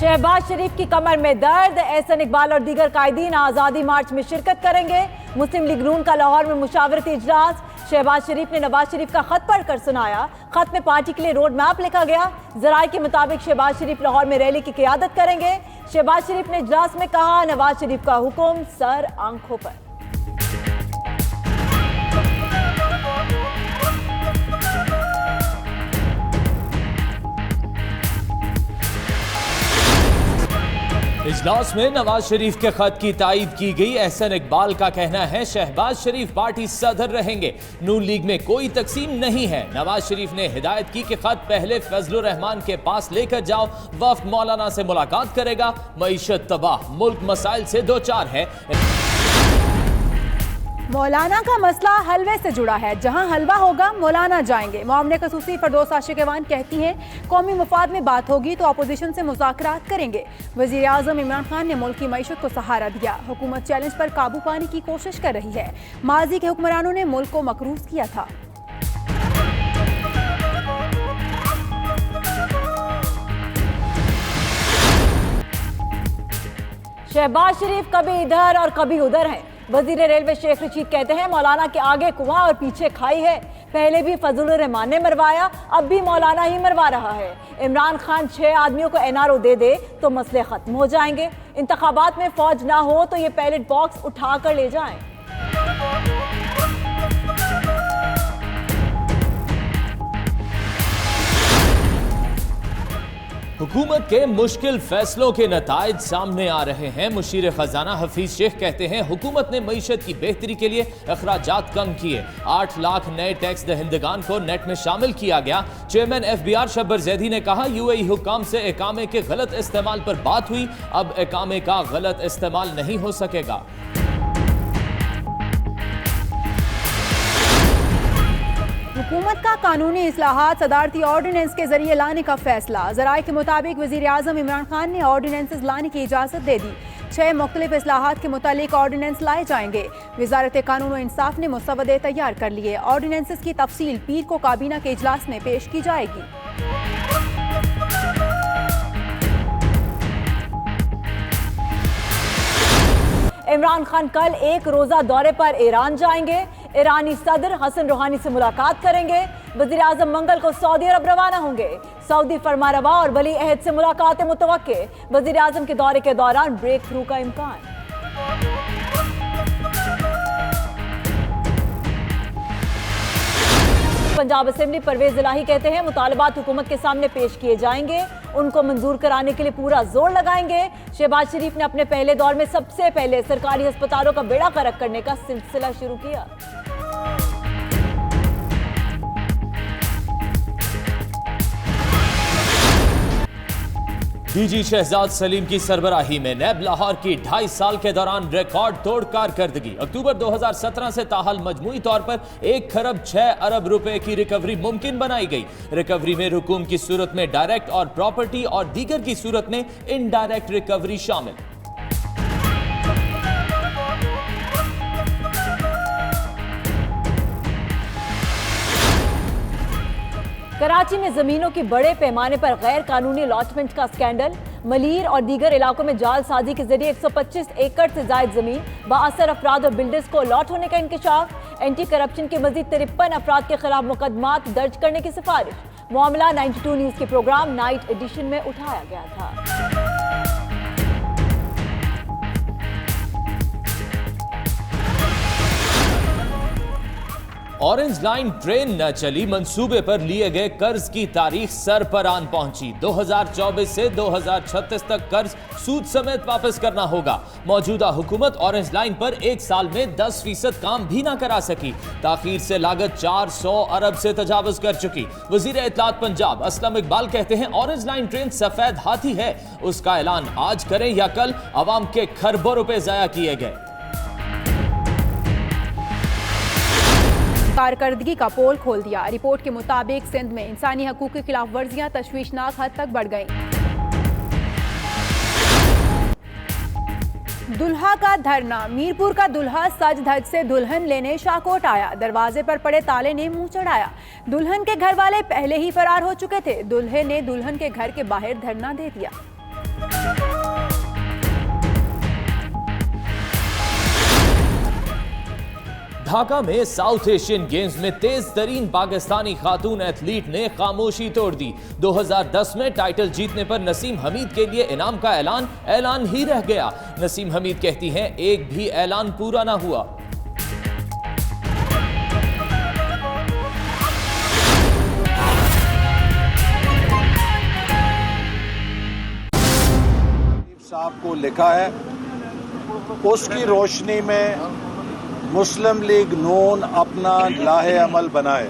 शहबाज शरीफ की कमर में दर्द, एहसन इकबाल और दीगर कायदीन आज़ादी मार्च में शिरकत करेंगे। मुस्लिम लीग नून का लाहौर में मुशावरती इजलास। शहबाज शरीफ ने नवाज शरीफ का खत पढ़कर सुनाया। खत में पार्टी के लिए रोड मैप लिखा गया। जराये के मुताबिक शहबाज शरीफ लाहौर में रैली की क़ियादत करेंगे। शहबाज शरीफ ने इजलास में कहा, नवाज शरीफ का हुक्म सर आंखों पर। इजलास में नवाज शरीफ के खत की तायीद की गई। एहसन इकबाल का कहना है, शहबाज शरीफ पार्टी सदर रहेंगे, नून लीग में कोई तकसीम नहीं है। नवाज शरीफ ने हिदायत की कि खत पहले फजलुर रहमान के पास लेकर जाओ। वफ्द मौलाना से मुलाकात करेगा। मईशत तबाह, मुल्क मसाइल से दो चार है। मौलाना का मसला हलवे से जुड़ा है, जहां हलवा होगा मौलाना जाएंगे। मोमिन खसूसी फरदौस आशिकवान कहती हैं, कौमी मफाद में बात होगी तो अपोजिशन से मुज़ाकरात करेंगे। वज़ीर आज़म इमरान खान ने मुल्क की मईशत को सहारा दिया। हुकूमत चैलेंज पर काबू पाने की कोशिश कर रही है। माजी के हुक्मरानों ने मुल्क को मकरूज किया था। शहबाज शरीफ कभी इधर और कभी उधर हैं। वजीर रेलवे शेख रशीद कहते हैं, मौलाना के आगे कुआं और पीछे खाई है। पहले भी फजलुर रहमान ने मरवाया, अब भी मौलाना ही मरवा रहा है। इमरान खान 6 आदमियों को एनआरओ दे दे तो मसले खत्म हो जाएंगे। इंतखाबात में फौज ना हो तो ये बैलेट बॉक्स उठा कर ले जाएं। हुकूमत के मुश्किल फैसलों के नताइज सामने आ रहे हैं। मुशीर खजाना हफीज शेख कहते हैं, हुकूमत ने मईशत की बेहतरी के लिए अखराजात कम किए। 8 लाख नए टैक्स दहिंदगान को नेट में शामिल किया गया। चेयरमैन FBR शब्बर जैदी ने कहा, UAE हुकाम से एकामे के गलत इस्तेमाल पर बात हुई, अब एकामे का गलत इस्तेमाल नहीं हो सकेगा। हुकूमत का कानूनी इस्लाहात सदारती ऑर्डिनेंस के जरिए लाने का फैसला। ज़राए के मुताबिक वज़ीर आज़म इमरान खान ने ऑर्डिनेंसेस लाने की इजाज़त दे दी। 6 मुख्तलिफ इस्लाहात के मुतालिक ऑर्डिनेंस लाए जाएंगे। वज़ारत कानून व इंसाफ ने मुसवदे तैयार कर लिए। ऑर्डिनेंसेस की तफसील पीर को काबीना के इजलास में पेश की जाएगी। इमरान खान कल एक रोजा दौरे पर ईरान जाएंगे। ईरानी सदर हसन रूहानी से मुलाकात करेंगे। वज़ीर आज़म मंगल को सऊदी अरब रवाना होंगे। सऊदी फरमारवा और वली अहद से मुलाकातें मुतवक्के। वज़ीर आज़म के दौरे के दौरान ब्रेक थ्रू का इम्कान। पंजाब असेंबली परवेज इलाही कहते हैं, मुतालबात हुकूमत के सामने पेश किए जाएंगे, उनको मंजूर कराने के लिए पूरा जोर लगाएंगे। शहबाज शरीफ ने अपने पहले दौर में सबसे पहले सरकारी अस्पतालों का बेड़ा गर्क करने का सिलसिला शुरू किया। DG शहजाद सलीम की सरबराही में नैब लाहौर की 2.5 साल के दौरान रिकॉर्ड तोड़ कारकर्दगी। अक्टूबर 2017 से ताहाल मजमूई तौर पर 1 खरब 6 अरब रुपए की रिकवरी मुमकिन बनाई गई। रिकवरी में रुकूम की सूरत में डायरेक्ट और प्रॉपर्टी और दीगर की सूरत में इनडायरेक्ट रिकवरी शामिल। कराची में जमीनों की बड़े पैमाने पर गैर कानूनी अलॉटमेंट का स्कैंडल। मलीर और दीगर इलाकों में जाल साजी के जरिए 125 एकड़ से जायद जमीन बाअसर अफराद और बिल्डर्स को अलॉट होने का इंकशाफ। एंटी करप्शन के मजीद 53 अफराद के खिलाफ मुकदमात दर्ज करने की सिफारिश। मामला 92 न्यूज के प्रोग्राम नाइट एडिशन में उठाया गया था। ऑरेंज लाइन ट्रेन न चली, मंसूबे पर लिए गए कर्ज की तारीख सर पर आन पहुंची। 2024 से 2036 तक कर्ज सूद समेत वापस करना होगा। मौजूदा हुकूमत ऑरेंज लाइन पर 1 साल में 10% काम भी ना करा सकी। ताखीर से लागत 400 अरब से तजावुज कर चुकी। वजीर इत्तलात पंजाब असलम इकबाल कहते हैं, ऑरेंज लाइन ट्रेन सफेद हाथी है, उसका ऐलान आज करें या कल, अवाम के खरबों रुपए जाया किए गए। कारकर्दगी का पोल खोल दिया। रिपोर्ट के मुताबिक सिंध में इंसानी हकूक की खिलाफ वर्जियां तशवीशनाक हद तक बढ़ गईं। दुल्हा का धरना। मीरपुर का दुल्हा सज धज से दुल्हन लेने शाहकोट आया। दरवाजे पर पड़े ताले ने मुंह चढ़ाया। दुल्हन के घर वाले पहले ही फरार हो चुके थे। दुल्हे ने दुल्हन के घर के बाहर धरना दे दिया। ढाका में साउथ एशियन गेम्स में तेज तरीन पाकिस्तानी खातून एथलीट ने खामोशी तोड़ दी। 2010 में टाइटल जीतने पर नसीम हमीद के लिए इनाम का ऐलान ही रह गया। नसीम हमीद कहती हैं एक भी ऐलान पूरा ना हुआ। साहब को लिखा है, उसकी रोशनी में मुस्लिम लीग नून अपना लाहे अमल बनाए।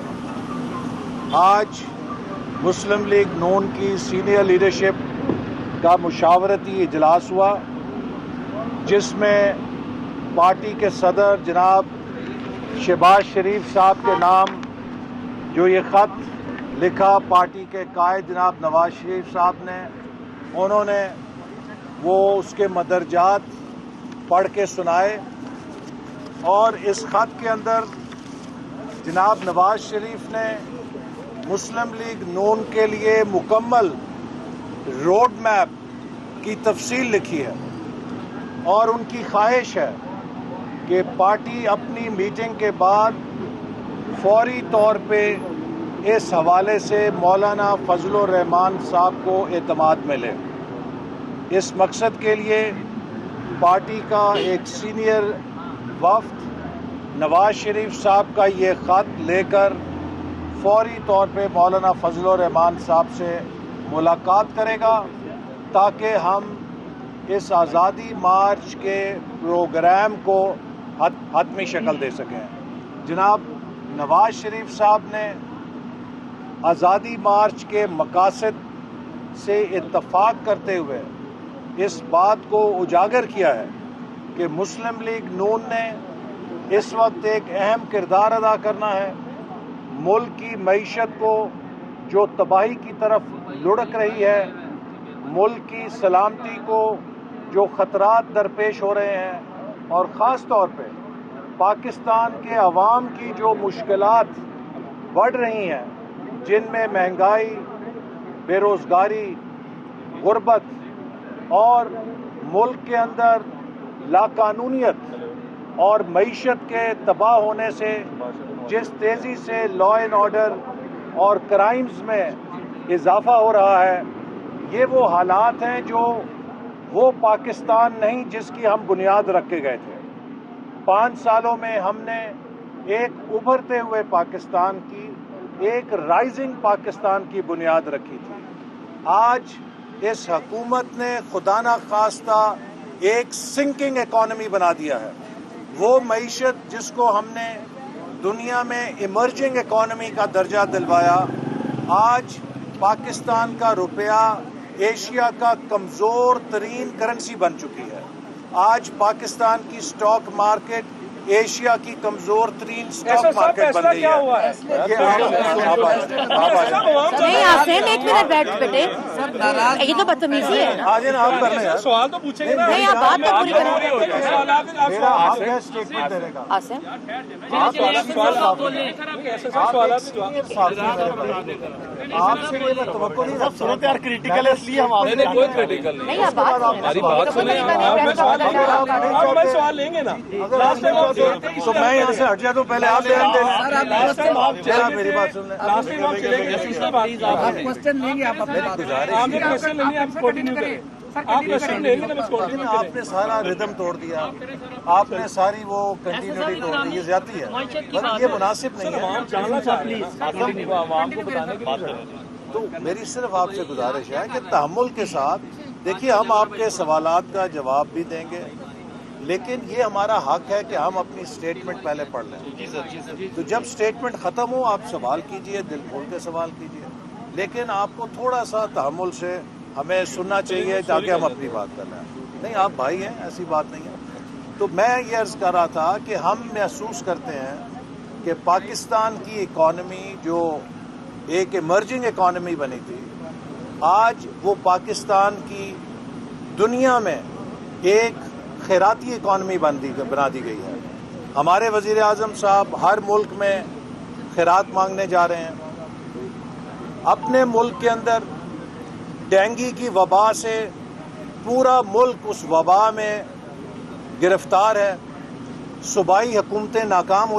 आज मुस्लिम लीग नून की सीनियर लीडरशिप का मुशावरती इजलास हुआ, जिसमें पार्टी के सदर जनाब शहबाज शरीफ साहब के नाम जो ये ख़त लिखा पार्टी के कायद जनाब नवाज शरीफ साहब ने, उन्होंने वो उसके मदरजात पढ़ के सुनाए और इस ख़त के अंदर जनाब नवाज शरीफ ने मुस्लिम लीग नून के लिए मुकम्मल रोड मैप की तफसील लिखी है और उनकी ख्वाहिश है कि पार्टी अपनी मीटिंग के बाद फौरी तौर पे इस हवाले से मौलाना फजलुर रहमान साहब को एतमाद मिले। इस मकसद के लिए पार्टी का एक सीनियर वफ्द नवाज शरीफ साहब का ये ख़त लेकर फौरी तौर पे मौलाना फजलुर रहमान साहब से मुलाकात करेगा, ताकि हम इस आज़ादी मार्च के प्रोग्राम को हतमी शक्ल दे सकें। जनाब नवाज शरीफ साहब ने आज़ादी मार्च के मकासद से इत्तफाक करते हुए इस बात को उजागर किया है कि मुस्लिम लीग नून ने इस वक्त एक अहम किरदार अदा करना है। मुल्क की मईशत को जो तबाही की तरफ लुढ़क रही है, मुल्क की सलामती को जो ख़तरात दरपेश हो रहे हैं और ख़ास तौर पे पाकिस्तान के अवाम की जो मुश्किलात बढ़ रही हैं, जिनमें महंगाई, बेरोज़गारी, गुर्बत और मुल्क के अंदर लाकानूनियत और मईशत के तबाह होने से जिस तेज़ी से लॉ एंड ऑर्डर और क्राइम्स में इजाफा हो रहा है, ये वो हालात हैं जो वो पाकिस्तान नहीं जिसकी हम बुनियाद रख के गए थे। 5 सालों में हमने एक उभरते हुए पाकिस्तान की, एक राइजिंग पाकिस्तान की बुनियाद रखी थी। आज इस हुकूमत ने खुदा ना खास्ता एक सिंकिंग इकॉनमी बना दिया है। वो मईशत जिसको हमने दुनिया में इमर्जिंग इकॉनमी का दर्जा दिलवाया, आज पाकिस्तान का रुपया एशिया का कमज़ोर तरीन करेंसी बन चुकी है। आज पाकिस्तान की स्टॉक मार्केट एशिया की कमजोर तरीन स्टॉक मार्केट बन गई है। नहीं आसिम, एक मिनट बैठ बेटे, ये तो बदतमीजी है ना। आज आप करना है, सवाल तो पूछेंगे ना। नहीं, आप बात तो पूरी करें। मेरा स्टेटमेंट देगा आसिम, आपसे कोई तवक्को नहीं है। सूरत यार क्रिटिकल है, इसलिए हम आपसे कोई क्रिटिकल नहीं आप बात हमारी बात सुने। आप सवाल लेंगे ना। तो मैं यहाँ से हट जाता हूँ, पहले आप ध्यान देना। मेरी बात सुन लें। आप क्वेश्चन लेंगे, आप कंटिन्यू करें। आप क्वेश्चन लेंगे ना। आपने सारा रिदम तोड़ दिया, आपने सारी वो कंटिन्यूटी तोड़ दी, ये ज्यादती है, ये मुनासिब नहीं है। तो मेरी सिर्फ आपसे गुजारिश है कि तहम्मुल के साथ देखिए, हम आपके सवालात का जवाब भी देंगे, लेकिन ये हमारा हक है कि हम अपनी स्टेटमेंट पहले पढ़ लें। तो जब स्टेटमेंट ख़त्म हो, आप सवाल कीजिए, दिल खोल के सवाल कीजिए, लेकिन आपको थोड़ा सा तहम्मुल से हमें सुनना चाहिए ताकि हम अपनी बात कर लें। नहीं, आप भाई हैं, ऐसी बात नहीं है। तो मैं ये अर्ज़ कर रहा था कि हम महसूस करते हैं कि पाकिस्तान की इकॉनमी जो एक इमर्जिंग इकॉनमी बनी थी, आज वो पाकिस्तान की दुनिया में एक खैराती इकॉनमी बना दी गई है। हमारे वज़ीर आज़म साहब हर मुल्क में खैरात मांगने जा रहे हैं। अपने मुल्क के अंदर डेंगू की वबा से पूरा मुल्क उस वबा में गिरफ्तार है। सूबाई हुकूमतें नाकाम हो